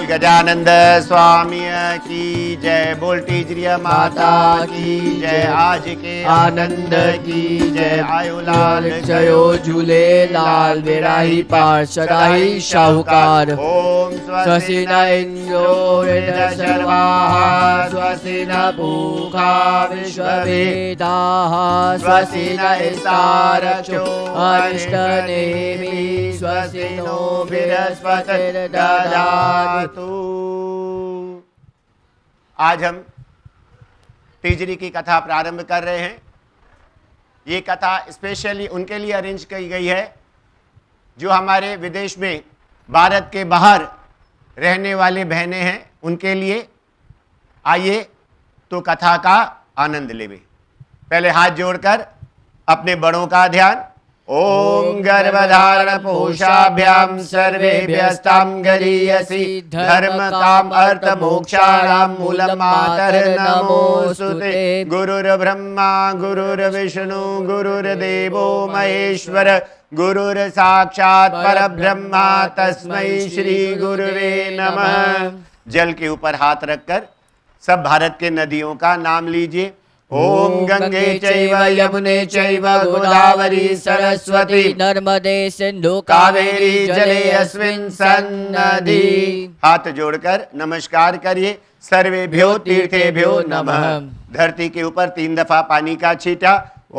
बोल गजानंद स्वामी की जय, बोल टीजरिया माता की जय, आज के आनंद की जय। आयो लाल जयो झूले लाल बेराही पार सदाही शाहूकार। ओम स्वस्ति न इंद्रो वृद्धशर्वाः स्वस्ति न पूषा विश्ववेदाः स्वस्ति न इष्टारक्षो अरिष्टनेमिः स्वस्ति नो बृहस्पतिर्दधातु। आज हम तीजरी की कथा प्रारंभ कर रहे हैं। ये कथा स्पेशली उनके लिए अरेंज की गई है जो हमारे विदेश में भारत के बाहर रहने वाले बहनें हैं, उनके लिए। आइए तो कथा का आनंद लेवे। पहले हाथ जोड़कर अपने बड़ों का ध्यान। ओम गर्भधारण पोषाभ्याम सर्वेभ्यस्तां गरीयसी धर्म काम अर्थ मोक्षाणां मूलम मातर नमोस्तुते। गुरुर्ब्रह्मा गुरुर्विष्णु गुरुर्देवो महेश्वर गुरुर साक्षात परब्रह्मा तस्मै श्री गुरुवे नमः। जल के ऊपर हाथ रखकर सब भारत के नदियों का नाम लीजिए। ओम गंगे चैव यमुने चैव गोदावरी सरस्वती नर्मदे सिंधु कावेरी जले अस्मिन् सन्निधि। हाथ जोड़कर नमस्कार करिए। सर्वेभ्यो तीर्थेभ्यो नमः। धरती के ऊपर 3 दफा पानी का छींटा।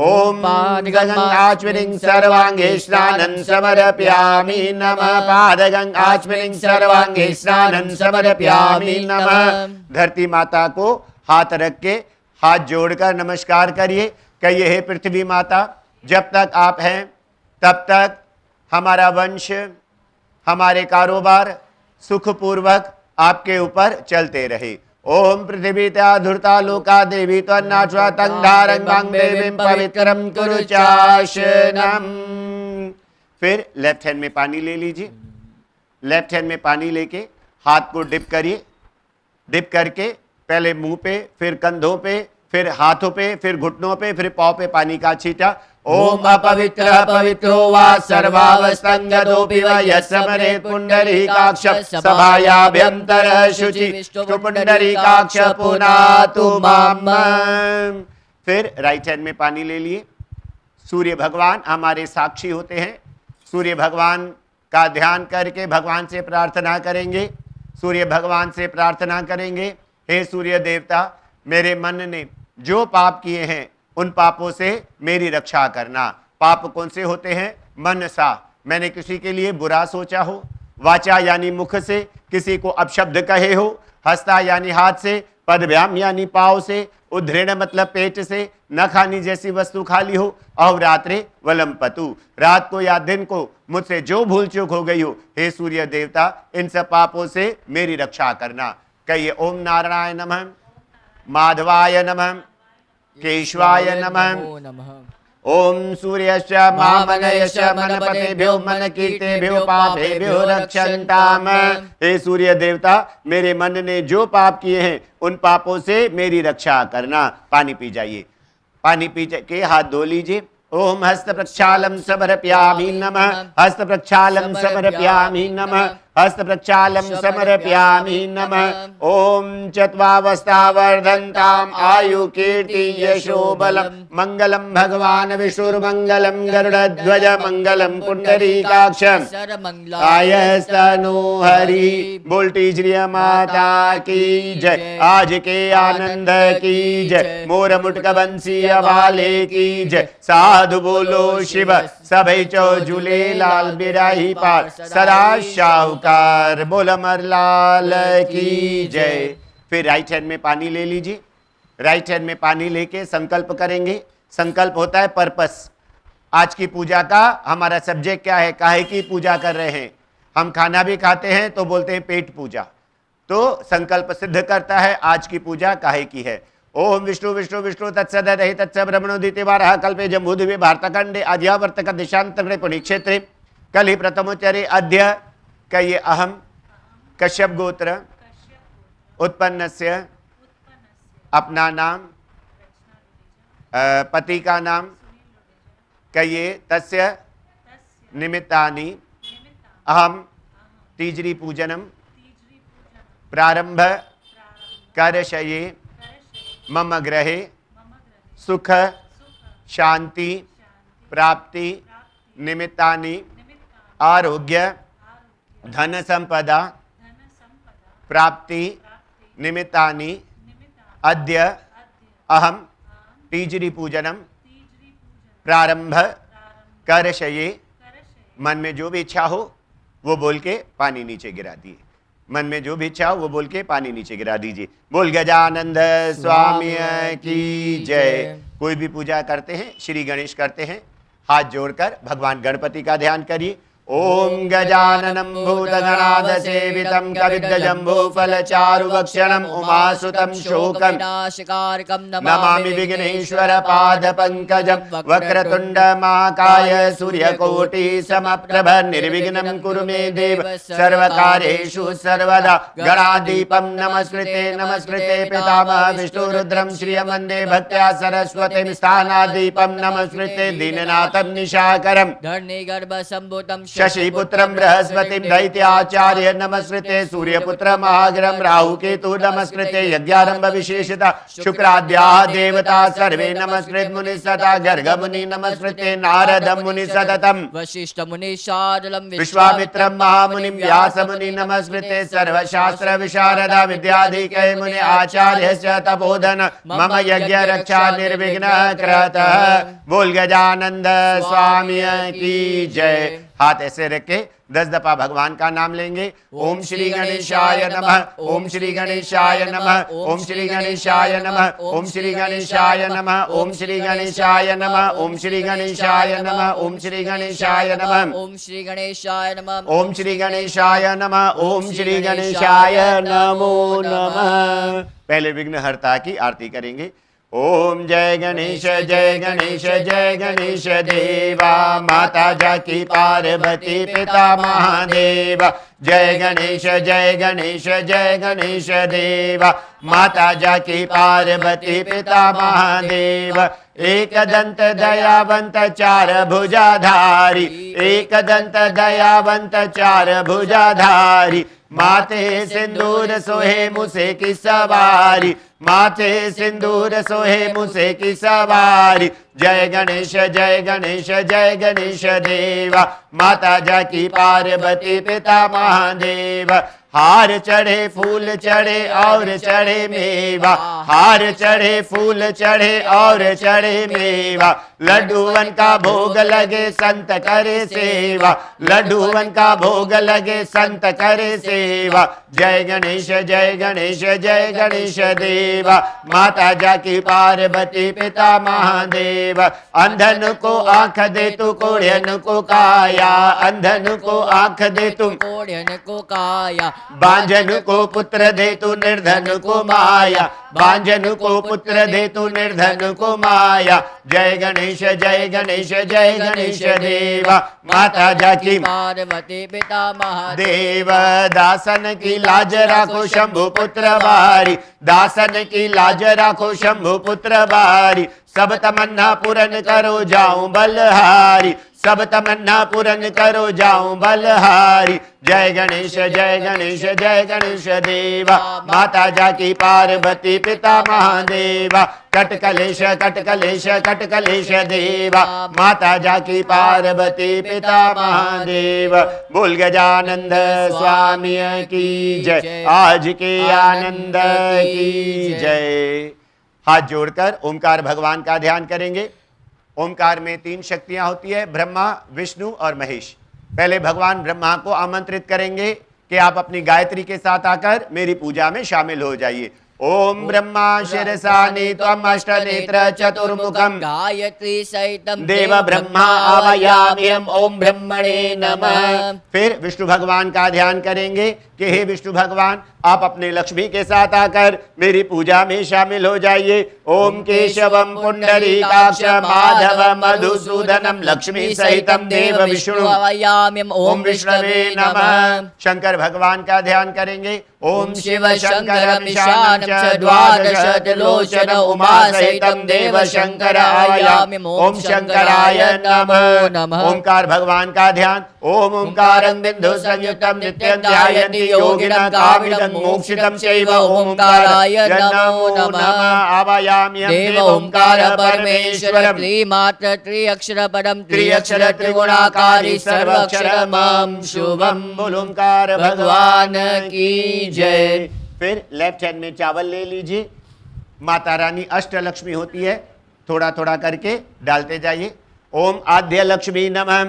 ओम गंगास्मिन् सर्वांगे स्नानं समर्पयामि नमः। पादगंगास्मिन् सर्वांगे स्नानं समर्पयामि नमः। धरती माता को हाथ रख के हाथ जोड़कर नमस्कार करिए। कहिए, हे पृथ्वी माता, जब तक आप हैं तब तक हमारा वंश, हमारे कारोबार सुखपूर्वक आपके ऊपर चलते रहे। ओम पृथ्वी धुर्ता लोका देवी त्वन्नाश्वा तंधारंगां देवीं पवित्रं कुरु चाशनम्। फिर लेफ्ट हैंड में पानी ले लीजिए। लेफ्ट हैंड में पानी लेके हाथ को डिप करिए। डिप करके पहले मुंह पे, फिर कंधों पे, फिर हाथों पे, फिर घुटनों पे, फिर पाँव पे पानी का छींटा। ओम अपवित्र पवित्रो वा सर्वावस्थंगतोऽपि वा यस्मरेत् पुंडरीकाक्षं सभायाभ्यन्तरः शुचि विष्णु पुंडरीकाक्ष पुनातु माम्। फिर राइट हैंड में पानी ले लिए। सूर्य भगवान हमारे साक्षी होते हैं। सूर्य भगवान का ध्यान करके भगवान से प्रार्थना करेंगे। सूर्य भगवान से प्रार्थना करेंगे, हे सूर्य देवता, मेरे मन ने जो पाप किए हैं उन पापों से मेरी रक्षा करना। पाप कौन से होते हैं? मन सा, मैंने किसी के लिए बुरा सोचा हो। वाचा यानी मुख से किसी को अपशब्द कहे हो। हस्ता यानी हाथ से। पदभ्याम यानी पाँव से। उद्धृण मतलब पेट से। न खानी जैसी वस्तु खा ली हो। अहोरात्रे वलंपतु, रात को या दिन को मुझसे जो भूल चूक हो गई हो, हे सूर्य देवता, इन सब पापों से मेरी रक्षा करना। कहिए, ओम नारायण नमः, माधवाय नमः, केशवाय नमः। ओम सूर्यश्च मामनयश्च मनपतेभ्यो मनकीर्तेभ्यो पापेभ्यो रक्षन्ताम। हे सूर्य देवता, मेरे मन ने जो पाप किए हैं उन पापों से मेरी रक्षा करना। पानी पी जाइए। पानी पी के हाथ धो लीजिए। ओम हस्त प्रक्षालम समर्पयामि नमः। हस्त प्रक्षालम समर्पयामि नमः। हस्त प्रक्षालम समर्पयामि नमः। ओम चत्वावस्था वर्धन्ताम आयु कीर्ति यशो बलम मंगलम भगवान विष्णुर्मंगलम गरुड़ध्वज मंगलम पुंडरीकाक्षम आयस्तनो हरि। बोल टीजरिया माता की जय, आज के आनंद की जय, मोर मुटक बंसी वाले की जय। साधु बोलो शिव सभै चो झूले लाल बिराही पार सदा शाहूकार। बोल अमर लाल की जय। फिर राइट हैंड में पानी ले लीजिए। राइट हैंड में पानी लेके संकल्प करेंगे। संकल्प होता है पर्पस। आज की पूजा का हमारा सब्जेक्ट क्या है? काहे की पूजा कर रहे हैं? हम खाना भी खाते हैं तो बोलते हैं पेट पूजा। तो संकल्प सिद्ध करता है आज की पूजा काहे की है। ओम विष्णु विष्णु विष्णु तत्सदहि तत्स ब्रह्मणोदिते वारः कल्पे जम्बूद्वीपे भारतखंडे आद्यावर्तक देशांतरे पुण्यक्षेत्रे कलि प्रथमोच्चरे अद्य। कहिए, अहम कश्यप गोत्र उत्पन्नस्य, अपना नाम, पति का नाम। कहिए, तस्य निमित्तानि अहम तीजरी पूजनम प्रारंभ कर्षये मम गृहे सुख शांति प्राप्ति निमित्तानि आरोग्य धन संपदा प्राप्ति निमित्तानि अद्य अहम तीजरी पूजनम प्रारंभ कर्षये। मन में जो भी इच्छा हो वो बोल के पानी नीचे गिरा दिए। मन में जो भी इच्छा हो वो बोल के पानी नीचे गिरा दीजिए। बोल गजानंद स्वामी की जय। कोई भी पूजा करते हैं, श्री गणेश करते हैं, हाथ जोड़कर भगवान गणपति का ध्यान करिए। ओम गजाननं भूतगणाद सेवितं कविद्वजम्बूफलचारुभक्षणं उमासुतं शोकं नमामि विघ्नेश्वर पादपङ्कजं वक्रतुण्ड महाकाय सूर्यकोटि समप्रभ निर्विघ्नं कुरु मे देव सर्वकार्येषु सर्वदा। गणाधिपं नमस्कृते नमस्कृते पितामह विष्णुरुद्रं श्रियं वन्दे भक्त्या सरस्वतीं स्थानादीपं नमस्कृते दीननाथं निशाकरं धरणीगर्भसम्भूतं शशिपुत्रं बृहस्पतिं दैत्याचार्य नमस्कृते सूर्यपुत्र महाग्रम राहुकेतु नमस्कृते यज्ञारंभ विशेषता शुक्राद्याः देवता सर्वे नमस्कृत मुनि सदा गर्ग मुनि नमस्कृते नारद मुनि सततम वशिष्ठ मुनि शारदं विश्वामित्रं महामुनिं व्यास मुनि नमस्कृते सर्वशास्त्र विशारदा विद्याधिकै मुनि आचार्य च तपोधन मम यज्ञ रक्षा निर्विघ्न कृतः। बोल गजानंद स्वामी की जय। हाथ ऐसे रख के 10 दफा भगवान का नाम लेंगे। ओम श्री गणेशाय नमः, ओम श्री गणेशाय नमः, ओम श्री गणेशाय नमः, ओम श्री गणेशाय नमः, ओम श्री गणेशाय नमः, ओम श्री गणेशाय नमः, ओम श्री गणेशाय नमः, ओम श्री गणेशाय नमः, ओम श्री गणेशाय नमः, ओम श्री गणेशाय नमो नमः। पहले विघ्नहर्ता की आरती करेंगे। ओम जय गणेश जय गणेश जय गणेश देवा माता जाकी पार्वती पिता महादेव। जय गणेश जय गणेश जय गणेश देवा माता जाकी पार्वती पिता महादेव। एक दंत दयावंत चार भुजाधारी, एक दंत दयावंत चार भुजाधारी माथे सिंदूर सोहे मुसे की सवारी, माथे सिंदूर सोहे मुसे की सवारी। जय गणेश जय गणेश जय गणेश देवा माता जाकी पार्वती पिता महादेव। हार चढ़े फूल चढ़े और चढ़े मेवा, हार चढ़े फूल चढ़े और चढ़े मेवा। लड्डूवन का भोग लगे संत करे सेवा, लड्डूवन का भोग लगे संत करे सेवा। जय गणेश जय गणेश जय गणेश देवा माता जाकी पार्वती पिता महादेव। अंधन को आंख दे तू कोढ़ियन को काया, अंधन को आंख दे तू कोढ़ियन को काया। बांझन को पुत्र दे तू निर्धन को माया, बांझन को पुत्र दे तू निर्धन को माया। जय गणेश जय गणेश जय गणेश देवा माता जाकी पार्वती पिता महादेव। दासन की लाज राखो शंभु पुत्र बारी, दासन की लाज राखो शंभु पुत्र बारी। सब तमन्ना पूरन करो जाऊं बलहारी, सब तमन्ना पूरन करो जाऊं बलहारी। जय गणेश जय गणेश जय गणेश देवा माता जाकी पार्वती पिता महादेवा। कटकलेश कटकलेश कटकलेश देवा माता जाकी पार्वती पिता महादेव। बोल गजानंद स्वामी की जय, आज के आनंद की जय। हाथ जोड़कर ओमकार भगवान का ध्यान करेंगे। ओमकार में 3 शक्तियां होती है, ब्रह्मा विष्णु और महेश। पहले भगवान ब्रह्मा को आमंत्रित करेंगे कि आप अपनी गायत्री के साथ आकर मेरी पूजा में शामिल हो जाइए। ओम ब्रह्मा शिरसा नीत्वम् अष्टनेत्र चतुर्मुखम् गायत्री सहितं देव ब्रह्मा आवायाम्यहम् ओम ब्रह्मणे नमः। फिर विष्णु भगवान का ध्यान करेंगे कि हे विष्णु भगवान आप अपने लक्ष्मी के साथ आकर मेरी पूजा में शामिल हो जाइए। ओम केशवम पुंडरीकाक्ष माधव मधुसूदनम लक्ष्मी सहितम देव विष्णु आवायाम्यहम् ओम विष्णवे नमः। शंकर भगवान का ध्यान करेंगे। ओम शिव शंकर ईशान च द्वादश त्रिलोचन उमा सहितम देव शंकर आवायाम्यहम् ओम शंकराय नमः। ओमकार भगवान का ध्यान। ओम ओंकारं बिंदु संयुक्तं नित्यं ध्यायन्ति योगिनः कामिदं मोक्षितं चैव ओंकाराय नमो नमः आवायाम्यहं देव ओंकार परमेश्वर त्रिमात्र त्रिअक्षर परम त्रिअक्षर त्रिगुणाकारी सर्वाक्षरमं शुभम। बोल ओंकार भगवान की जय। फिर लेफ्ट हैंड में चावल ले लीजिए। माता रानी अष्टलक्ष्मी होती है, थोड़ा थोड़ा करके डालते जाइए। ओम आद्य लक्ष्मी नमः,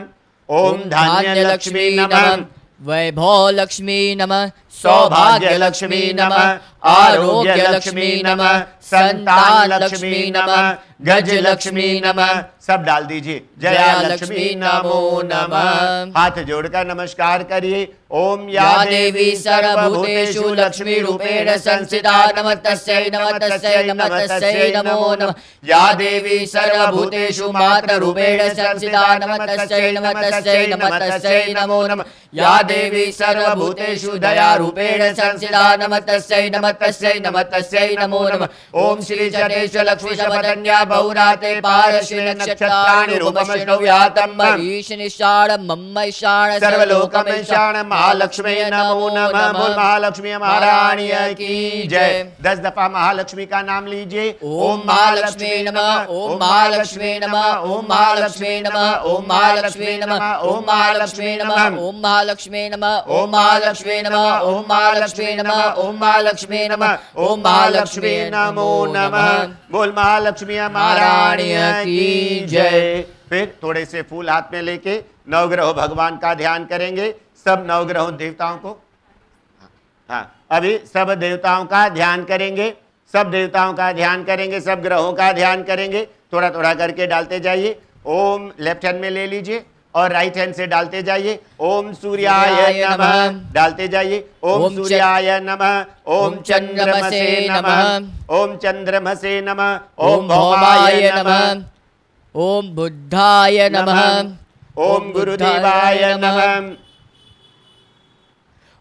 ओम धान्य लक्ष्मी नमः, वैभव लक्ष्मी नमः, सौभाग्य लक्ष्मी नमः, आरोग्य लक्ष्मी नमः, संतान लक्ष्मी नमः, गज लक्ष्मी नमः। सब डाल दीजिए। जया लक्ष्मी नमो नमः। हाथ जोड़कर नमस्कार करिए। ओम या देवी सर्वभूतेषु लक्ष्मी रूपेण संस्थिता नमस्तस्यै नमस्तस्यै नमस्तस्यै नमो नमः। या देवी सर्वभूतेषु मात्र रूपेण संस्थिता नमस्तस्यै नमस्तस्यै नमस्तस्यै नमो नमः। या देवी सर्वभूतेषु दया रूपेण संस्थिता नमस्तस्यै नमस्तस्यै नमस्तस्यै नमो नमः। ओम श्री जनेश्वर लक्ष्मी शपथन्या बहुराते पारश्री नक्षत्राणि रूपमश्नौ यातं मरीश निशाण मम ईशान सर्वलोकम ईशान महालक्ष्मी नमो नमः। बोल महालक्ष्मी महारानी की जय। 10 दफा महालक्ष्मी का नाम लीजिए। ओम महालक्ष्मी नमः, ओम महालक्ष्मी नमः, ओम महालक्ष्मी नमः, ओम महालक्ष्मी नमः, ओम महालक्ष्मी नमः, ओम महालक्ष्मी नमः, ओम महालक्ष्मी नमः, ओम महालक्ष्मी नमः, ओम महालक्ष्मी नमः, ओम महालक्ष्मी नमो नमः। बोल महालक्ष्मी महारानी की जय। फिर थोड़े से फूल हाथ में लेके नवग्रह भगवान का ध्यान करेंगे। सब नवग्रहों देवताओं को, हाँ अभी सब देवताओं का ध्यान करेंगे। सब देवताओं का ध्यान करेंगे, सब ग्रहों का ध्यान करेंगे। थोड़ा थोड़ा करके डालते जाइए। ओम लेफ्ट हैंड में ले लीजिए और राइट हैंड से डालते जाइए। ओम सूर्याय नमः डालते जाइए। ओम सूर्याय नमः, ओम चंद्रमसे नमः, ओम चंद्रमसे नमः, ओम भौमाय नमः, ओम बुद्धाय नमः, ओम गुरुदेवाय नमः,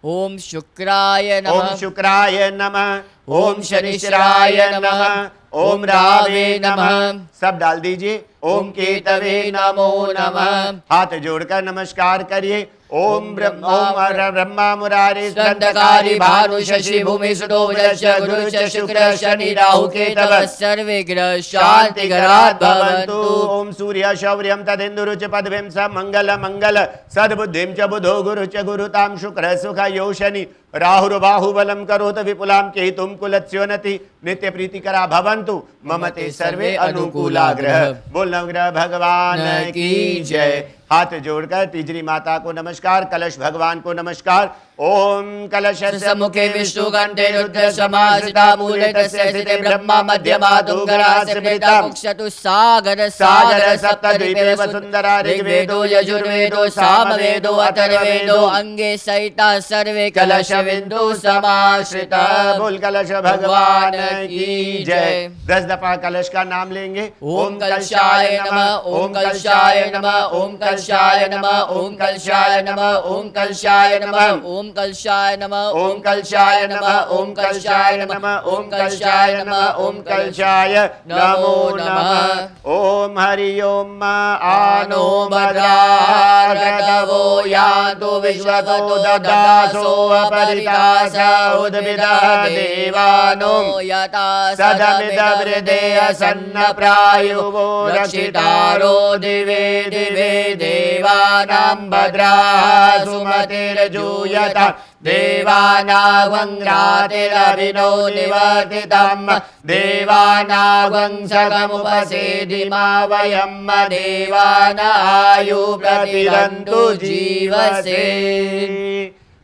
ओम शुक्राय नमः, ओम शुक्राय नमः, ओम शनिश्चराय नमः, ओम रावे नमः। सब डाल दीजिए। ओम केतवे नमो नमः। हाथ जोड़कर नमस्कार करिए। ओम ब्रह्मा मुरारे स्कंदकारी भानु शशि भूमि सुतो वज्र गुरु च शुक्र शनि राहु केतव सर्वे ग्रह शांति ग्रहात् भवन्तु। ओम सूर्य शौर्यं तदेन्दुरुच पदभिं स मंगल मंगल सद्बुद्धिं च बुधो गुरु च गुरुतां शुक्र सुख यो शनि राहुर्बाहुबलं करोत विपुलां केतुं कुलस्योन्नति नित्य प्रीतिकरा भवन्तु मम ते सर्वे अनुकूला ग्रह। बोल नवग्रह भगवान की जय। हाथ जोड़कर तीजरी माता को नमस्कार, कलश भगवान को नमस्कार। ओम कलश सम्मुखे विष्णु कंठे रुद्र समासिता मूले तस्य स्थिते ब्रह्मा मध्यमा तुंगरा स्मृता मुक्षतु सागर सागर सप्तद्वीपे वसुंधरा ऋग्वेदो यजुर्वेदो सामवेदो अथर्ववेदो अंगे सहिता सर्वे कलश बिंदु समाश्रिता। बोल कलश भगवान की जय। 10 दफा कलश का नाम लेंगे। ओम कलशाय नमः, ओम कलशाय नमः, ओम कलशाय नमः, ओम कलशाय नमः, ओम कलशाय नमः, ओम कलशाय नमः, ओम कलशाय नमः, ओम कलशाय नमः, ओम कलशाय नमः, ओम कलशाय नमो नमः। ओम हरि ओम आनो भद्रागतवो यान्तु विश्वतो ददासो अपरितास उद्भिदा देवानो यथा सदमिद वृदेय सन्न प्रायुवो रक्षितारो दिवे दिवे देवानां भद्राः सुमतिर्जूयता देवानागंग्रातिरभिनो निवर्तितं देवानागंसकमुपसेदिमा वयं देवानायु प्रतिरन्तु जीवसे।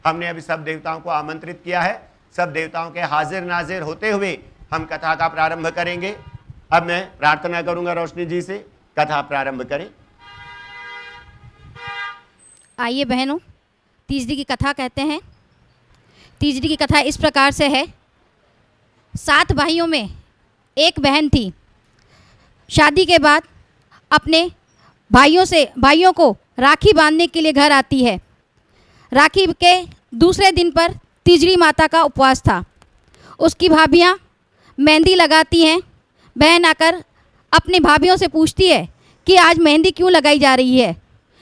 हमने अभी सब देवताओं को आमंत्रित किया है। सब देवताओं के हाजिर नाजिर होते हुए हम कथा का प्रारंभ करेंगे। अब मैं प्रार्थना करूंगा रोशनी जी से, कथा प्रारंभ करें। आइए बहनों, तीजरी की कथा कहते हैं। तीजरी की कथा इस प्रकार से है। 7 भाइयों में एक बहन थी। शादी के बाद अपने भाइयों को राखी बांधने के लिए घर आती है। राखी के दूसरे दिन पर तीजरी माता का उपवास था। उसकी भाभियाँ मेहंदी लगाती हैं। बहन आकर अपनी भाभियों से पूछती है कि आज मेहंदी क्यों लगाई जा रही है।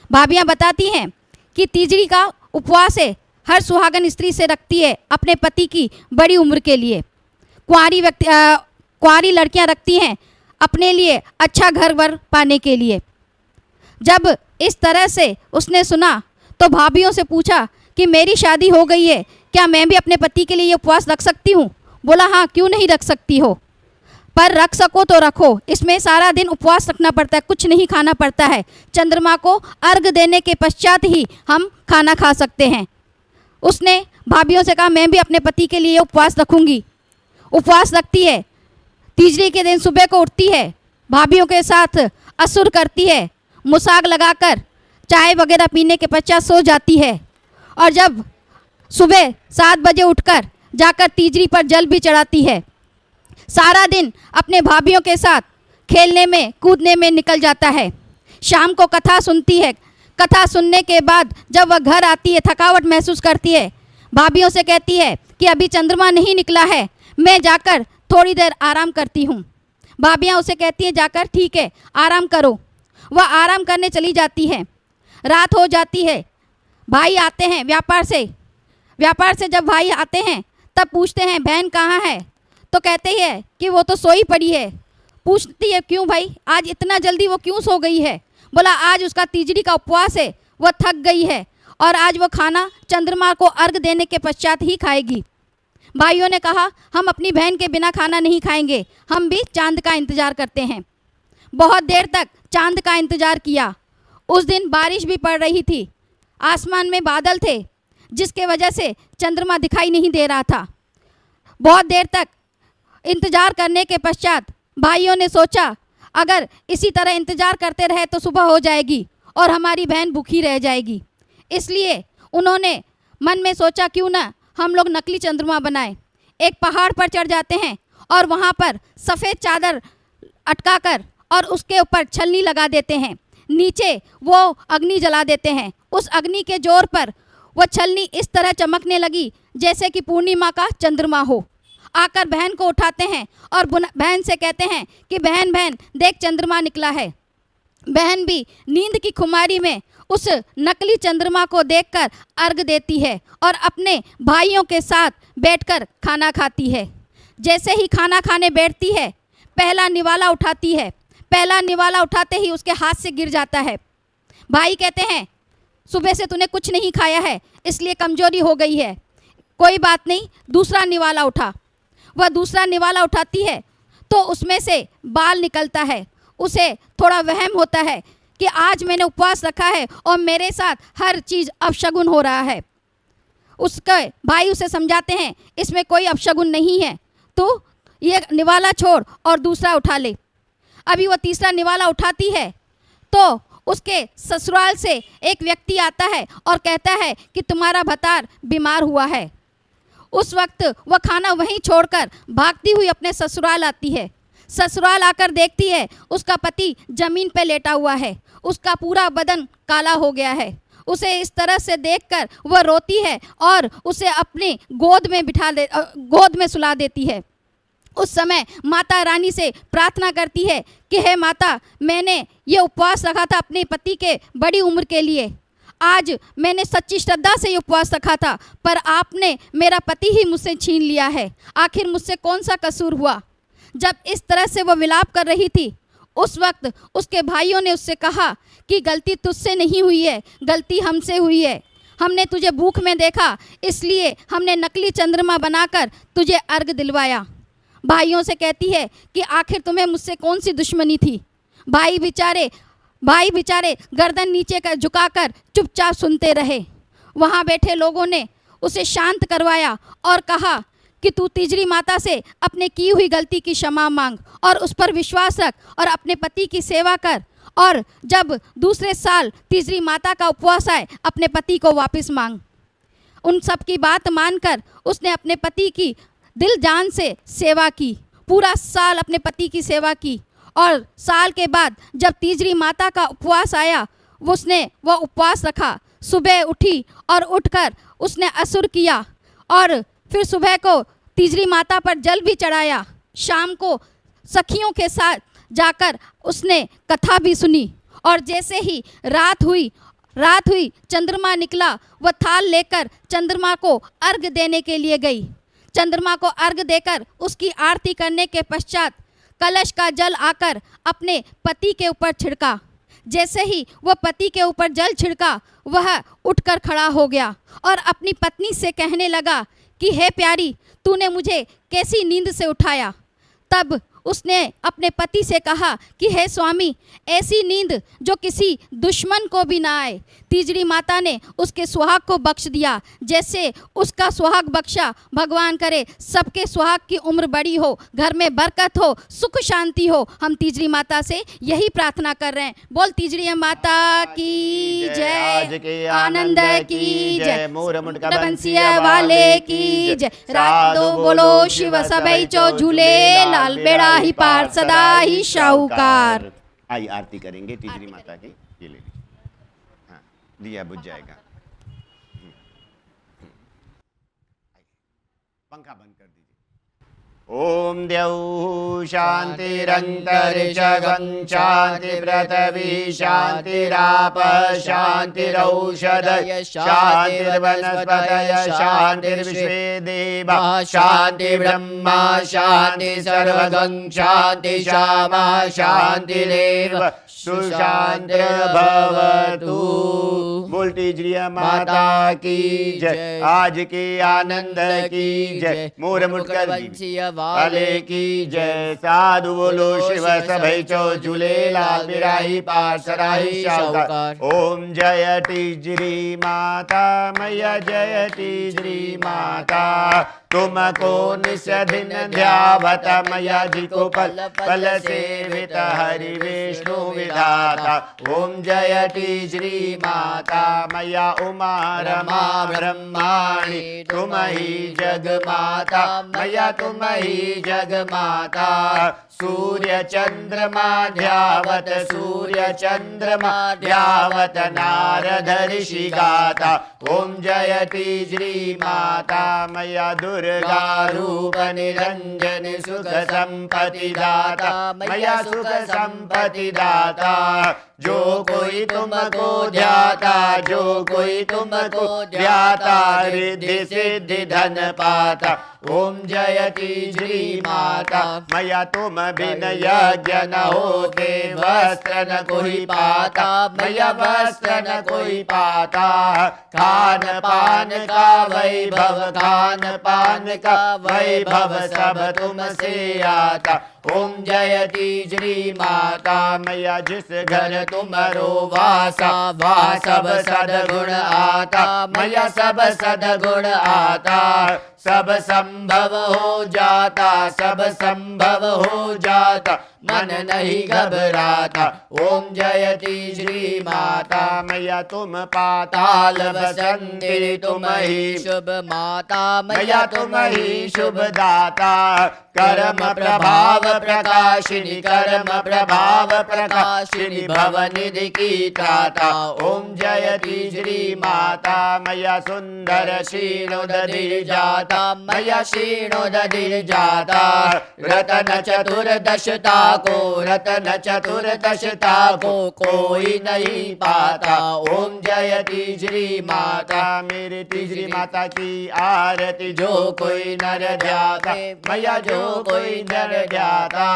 भाभियाँ बताती हैं कि तीजड़ी का उपवास है हर सुहागन स्त्री से रखती है अपने पति की बड़ी उम्र के लिए। कुंवारी लड़कियां रखती हैं अपने लिए अच्छा घर वर पाने के लिए। जब इस तरह से उसने सुना तो भाभीयों से पूछा कि मेरी शादी हो गई है, क्या मैं भी अपने पति के लिए ये उपवास रख सकती हूँ? बोला हाँ, क्यों नहीं रख सकती हो, पर रख सको तो रखो। इसमें सारा दिन उपवास रखना पड़ता है, कुछ नहीं खाना पड़ता है। चंद्रमा को अर्घ देने के पश्चात ही हम खाना खा सकते हैं। उसने भाभीयों से कहा मैं भी अपने पति के लिए उपवास रखूंगी। उपवास रखती है, तीजड़ी के दिन सुबह को उठती है, भाभीयों के साथ असुर करती है, मुसाग लगाकर चाय वगैरह पीने के पश्चात सो जाती है। और जब सुबह 7 बजे उठकर जाकर तीजड़ी पर जल भी चढ़ाती है। सारा दिन अपने भाभीयों के साथ खेलने में कूदने में निकल जाता है। शाम को कथा सुनती है। कथा सुनने के बाद जब वह घर आती है थकावट महसूस करती है। भाभीयों से कहती है कि अभी चंद्रमा नहीं निकला है, मैं जाकर थोड़ी देर आराम करती हूँ। भाभियाँ उसे कहती हैं जाकर ठीक है आराम करो। वह आराम करने चली जाती है। रात हो जाती है। भाई आते हैं व्यापार से जब भाई आते हैं तब पूछते हैं बहन कहाँ है, तो कहते हैं कि वो तो सोई पड़ी है। पूछती है क्यों भाई, आज इतना जल्दी वो क्यों सो गई है? बोला आज उसका तीजड़ी का उपवास है, वह थक गई है और आज वो खाना चंद्रमा को अर्घ देने के पश्चात ही खाएगी। भाइयों ने कहा हम अपनी बहन के बिना खाना नहीं खाएंगे, हम भी चांद का इंतज़ार करते हैं। बहुत देर तक चांद का इंतज़ार किया। उस दिन बारिश भी पड़ रही थी, आसमान में बादल थे जिसके वजह से चंद्रमा दिखाई नहीं दे रहा था। बहुत देर तक इंतज़ार करने के पश्चात भाइयों ने सोचा अगर इसी तरह इंतज़ार करते रहे तो सुबह हो जाएगी और हमारी बहन भूखी रह जाएगी। इसलिए उन्होंने मन में सोचा क्यों ना हम लोग नकली चंद्रमा बनाएं। एक पहाड़ पर चढ़ जाते हैं और वहाँ पर सफ़ेद चादर अटकाकर और उसके ऊपर छलनी लगा देते हैं, नीचे वो अग्नि जला देते हैं। उस अग्नि के जोर पर वह छलनी इस तरह चमकने लगी जैसे कि पूर्णिमा का चंद्रमा हो। आकर बहन को उठाते हैं और बहन से कहते हैं कि बहन देख चंद्रमा निकला है। बहन भी नींद की खुमारी में उस नकली चंद्रमा को देखकर अर्घ देती है और अपने भाइयों के साथ बैठकर खाना खाती है। जैसे ही खाना खाने बैठती है पहला निवाला उठाती है। पहला निवाला उठाते ही उसके हाथ से गिर जाता है। भाई कहते हैं सुबह से तूने कुछ नहीं खाया है इसलिए कमजोरी हो गई है। कोई बात नहीं, दूसरा निवाला उठा। वह दूसरा निवाला उठाती है तो उसमें से बाल निकलता है। उसे थोड़ा वहम होता है कि आज मैंने उपवास रखा है और मेरे साथ हर चीज़ अपशगुन हो रहा है। उसके भाई उसे समझाते हैं इसमें कोई अपशगुन नहीं है, तो ये निवाला छोड़ और दूसरा उठा ले। अभी वो तीसरा निवाला उठाती है तो उसके ससुराल से एक व्यक्ति आता है और कहता है कि तुम्हारा भतार बीमार हुआ है। उस वक्त वह खाना वहीं छोड़कर भागती हुई अपने ससुराल आती है। ससुराल आकर देखती है उसका पति जमीन पर लेटा हुआ है, उसका पूरा बदन काला हो गया है। उसे इस तरह से देखकर वह रोती है और उसे अपनी गोद में सुला देती है। उस समय माता रानी से प्रार्थना करती है कि हे माता, मैंने ये उपवास रखा था अपने पति के बड़ी उम्र के लिए। आज मैंने सच्ची श्रद्धा से ये उपवास रखा था, पर आपने मेरा पति ही मुझसे छीन लिया है। आखिर मुझसे कौन सा कसूर हुआ? जब इस तरह से वह विलाप कर रही थी उस वक्त उसके भाइयों ने उससे कहा कि गलती तुझसे नहीं हुई है, गलती हमसे हुई है। हमने तुझे भूख में देखा इसलिए हमने नकली चंद्रमा बनाकर तुझे अर्घ दिलवाया। भाइयों से कहती है कि आखिर तुम्हें मुझसे कौन सी दुश्मनी थी? भाई बेचारे गर्दन नीचे कर झुकाकर चुपचाप सुनते रहे। वहाँ बैठे लोगों ने उसे शांत करवाया और कहा कि तू तीजड़ी माता से अपने की हुई गलती की क्षमा मांग और उस पर विश्वास रख और अपने पति की सेवा कर, और जब दूसरे साल तीजड़ी माता का उपवास आए अपने पति को वापस मांग। उन सब की बात मानकर उसने अपने पति की दिल जान से सेवा की। पूरा साल अपने पति की सेवा की और साल के बाद जब तीजड़ी माता का उपवास आया उसने वह उपवास रखा। सुबह उठी और उठकर उसने असुर किया और फिर सुबह को तीजड़ी माता पर जल भी चढ़ाया। शाम को सखियों के साथ जाकर उसने कथा भी सुनी और जैसे ही रात हुई रात हुई, चंद्रमा निकला, वह थाल लेकर चंद्रमा को अर्घ देने के लिए गई। चंद्रमा को अर्घ देकर उसकी आरती करने के पश्चात कलश का जल आकर अपने पति के ऊपर छिड़का। जैसे ही वह पति के ऊपर जल छिड़का, वह उठकर खड़ा हो गया और अपनी पत्नी से कहने लगा कि हे प्यारी, तूने मुझे कैसी नींद से उठाया। तब उसने अपने पति से कहा कि हे स्वामी, ऐसी नींद जो किसी दुश्मन को भी ना आए। तीजड़ी माता ने उसके सुहाग को बख्श दिया। जैसे उसका सुहाग बख्शा, भगवान करे सबके सुहाग की उम्र बड़ी हो, घर में बरकत हो, सुख शांति हो। हम तीजड़ी माता से यही प्रार्थना कर रहे हैं। बोल तीजड़ी माता की जय, आनंद की जय, मोर मुंडका बंसिया वाले की जय। रात दो बोलो शिव सबई चो, झूले लाल बेड़ा ही पार, सदा ही शाहूकार। आई आरती करेंगे तीजड़ी माता की। ये ले लीजिए, हाँ, दिया बुझ जाएगा। पंखा बंद कर दीजिए। ओम द्यौ शांतिरंतरिक्षगं शांति पृथ्वी शांतिराप शांतिरौषधय शांतिर्वनस्पतय शांतिर्विश्वे देवा शांति ब्रह्मा शांति सर्वगं शांति श्यामा शांतिरेव सुशांतिर्भवतु। बोल तीजड़ी माता की जय, आज के आनंद की जय, मोर मुटकर वाले की जय। साधु बोलो शिव सबई चो, झूले लाल बिराही पार, सराही शाहूकार। ओम जय तीजड़ी माता मैया, जय तीजड़ी माता। तुमको निस दिन ध्यावत मैया जी को पल पल सेवित हरि विष्णु विधाता। ओम जय तीजड़ी माता मैया, उमा रमा ब्रह्माणी तुम ही जग माता मैया, तुम ही जग माता। सूर्य चंद्रमा ध्यावत सूर्य चंद्रमा ध्यावत नारद ऋषि गाता। ओम जय तीजड़ी माता मैया, दुर्गा रूप निरंजन सुख संपत्ति दाता मैया, सुख संपत्ति दाता। जो कोई तुमको ध्याता, जो कोई तुमको ध्याता, रिद्धि सिद्धि धन पाता। ओम जय तीजड़ी माता मैया, तुम बिन यज्ञ न होते, वस्त्र न कोई पाता मैया, वस्त्र न कोई पाता। खान पान का वैभव, खान पान का वैभव सब तुमसे आता। ओम जय तीजड़ी माता मैया, जिस घर तुमरो वासा, वहाँ सब सद्गुण आता मैया, सब सद्गुण आता। सब संभव हो जाता, सब संभव हो जाता, मन नहीं घबराता। ओम जय तीजड़ी माता मैया, तुम पाताल बसंती, तुम ही शुभ माता मैया, तुम ही शुभ दाता। कर्म प्रभाव प्रकाशिनी, कर्म प्रभाव प्रकाशिनी, भवनिधि की त्राता। ओम जय तीजड़ी माता मैया, सुंदर क्षीणोदधि जाता मैया, क्षीणोदधि जाता। रतन चतुर्दशता को, रतन चतुर्दशता को कोई नहीं पाता। ओम जय तीजड़ी माता, मेरे तीजड़ी माता की आरती जो कोई नर ध्याता मैया, जो कोई नर ध्याता।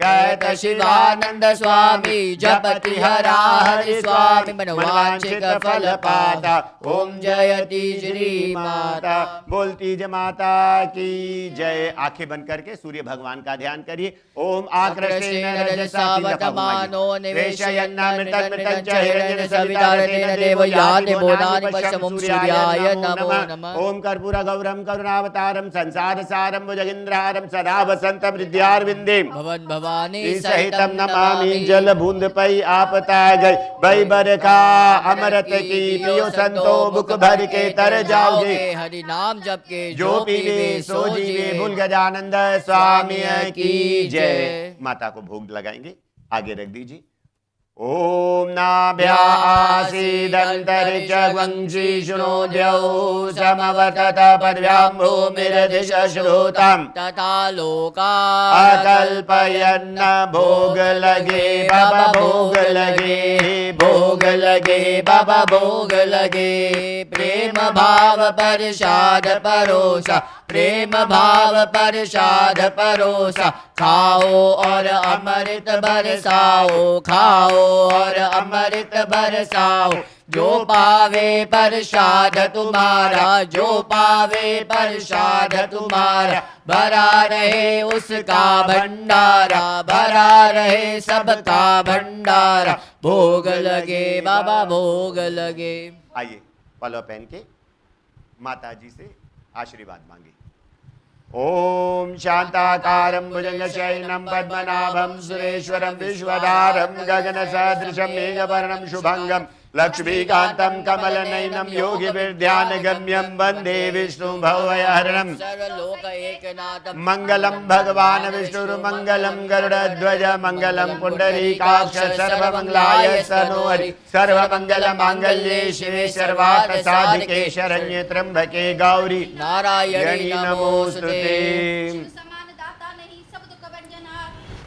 कहत शिवानंद स्वामी, जपति हरा हरि स्वामी, मनवांछित फल पाता। ओम जय तीजड़ी माता। बोल तीज माता की जय। आंखें बंद करके सूर्य भगवान का ध्यान करिए। ओम आकृष्टेन रजसा वतमानो निवेशयन्नामृतं च हिरण्येन सवितारेण देवो याति बोधानि पश्यमुं सूर्याय नमो नमः। ओम कर्पूर गौरम करुणावतारम संसार सारम भुजगेन्द्रहारम सदा वसंतम हृदयारविंदे भवन भवानी सहितम नमामि। जल बूंद पई आपता गई, भई बरखा अमृत की, पियो संतो बुक भर के तर जाओगे। हरि नाम जप के जो पीवे सो जीवे। बोल गजानंद स्वामी की जय। माता को भोग लगाएंगे, आगे रख दीजिए। ओम नाभ्या आसीदन्तरिक्षवंशी शृणोद्यौ समवर्तत पद्भ्यां भूमिरधिश श्रोताम् तथा लोका अकल्पयन्न भोग लगे बाबा भोग लगे भोग लगे बाबा भोग लगे प्रेम भाव प्रसाद परोसा प्रेम भाव प्रसाद परोसा खाओ और अमृत बरसाओ खाओ और अमृत बरसाओ जो पावे प्रसाद तुम्हारा जो पावे प्रसाद तुम्हारा भरा रहे उसका भंडारा भरा रहे सबका भंडारा भोग लगे बाबा भोग लगे। आइए पलव पहन के माता जी से आशीर्वाद मांगे। ओम शांताकारं भुजंगशयनं पद्मनाभं सुरेश्वरं विश्वधारं गगनसदृशं मेघवर्णं शुभंगं लक्ष्मीकान्तं कमलनयनं योगिभिर्ध्यानगम्यं वन्दे विष्णुं भवभयहरणं सर्वलोक एकनाथं मंगलम भगवान विष्णुर्मंगलम गरुड़ध्वज मंगलम पुंडरीकाक्ष सर्वमंगलाय तनोहरि सर्वमंगल मांगल्ये शिवे सर्वार्थ साधिके शरण्ये त्र्यंबके गौरी नारायणी नमोस्तुते। समान दाता नहीं सब दुख भंजना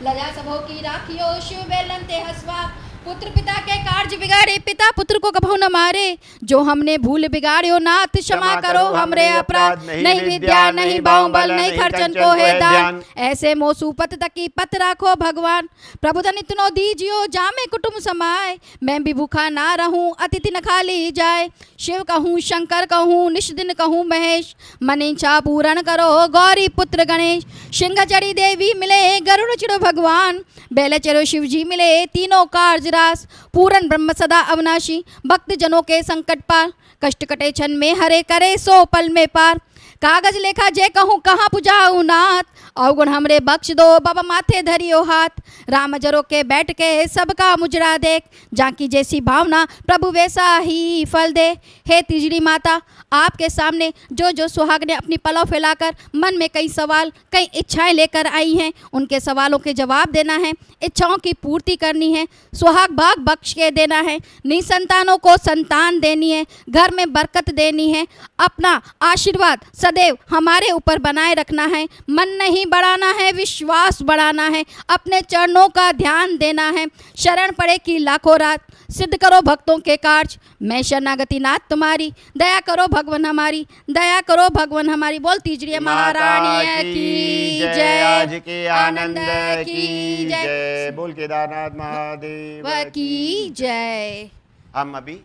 लजा सबों की राखियो शिव बेलनते हसवा पुत्र पिता के कार्य बिगाड़े पिता पुत्र को कभू न मारे जो हमने भूल बिगाड़ियो नाथ क्षमा करो हमरे अपराध नहीं विद्या नहीं बाहुबल नहीं खर्चन को है दान ऐसे मोसूपत तकी पत राखो भगवान प्रभु धन इतनो दीजियो जामे कुटुंब समाए मैं भी भूखा ना रहूं अतिथि न खाली जाए शिव कहूँ शंकर कहूँ निष्दिन कहूँ महेश मन इच्छा पूर्ण करो गौरी पुत्र गणेश सिंह चढ़ी देवी मिले गरुड़ चिड़ो भगवान बेले चरो शिव जी मिले तीनों कार्य रास पूरन ब्रह्म सदा अविनाशी भक्त जनों के संकट पार कष्ट कटे क्षण में हरे करे सो पल में पार कागज लेखा जे कहूँ कहाँ पुजाऊ नाथ अवगुण हमरे बख्श दो बाबा माथे धरियो हाथ राम जरो के बैठ के सबका मुजरा देख जाकी जैसी भावना प्रभु वैसा ही फल दे। हे तिजड़ी माता आपके सामने जो जो सुहाग ने अपनी पलव फैलाकर मन में कई सवाल कई इच्छाएं लेकर आई हैं उनके सवालों के जवाब देना है इच्छाओं की पूर्ति करनी है सुहाग भाग बख्श के देना है निसंतानों को संतान देनी है घर में बरकत देनी है अपना आशीर्वाद सदैव हमारे ऊपर बनाए रखना है मन नहीं बढ़ाना है विश्वास बढ़ाना है अपने चरणों का ध्यान देना है शरण पड़े की लाखों रात सिद्ध करो भक्तों के कार्य मैं शरणागति नाथ तुम्हारी दया करो भगवान हमारी दया करो भगवान हमारी बोल तिजड़ी महारानी की जय आज के आनंद की जय बोल केदारनाथ महादेव की जय। हम अभी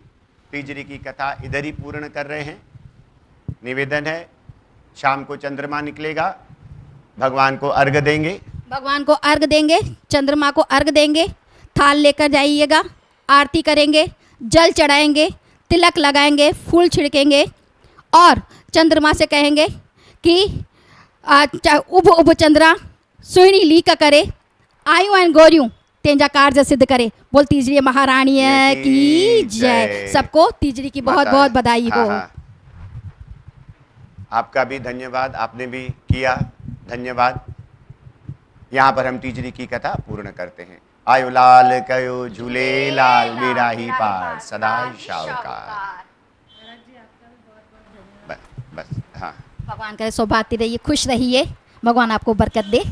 तिजड़ी की कथा इधर ही पूर्ण कर रहे हैं। निवेदन है शाम को चंद्रमा निकलेगा भगवान को अर्घ देंगे भगवान को अर्घ देंगे चंद्रमा को अर्घ देंगे थाल लेकर जाइएगा आरती करेंगे जल चढ़ाएंगे तिलक लगाएंगे फूल छिड़केंगे और चंद्रमा से कहेंगे कि उभ उभ चंद्रा सुहिणी लीक करे आयु एन गोरियूं तेंजा कार्य सिद्ध करे बोल तिजड़ी महारानी की जय। सबको तिजड़ी की बहुत बहुत बधाई हो। आपका भी धन्यवाद आपने भी किया धन्यवाद। यहाँ पर हम तिजड़ी की कथा पूर्ण करते हैं। आयो लाल कयो झूले लाल मेरा ही पार सदा शाहूकार। बस हाँ भगवान करे सौभाग्य रहिए खुश रहिए भगवान आपको बरकत दे।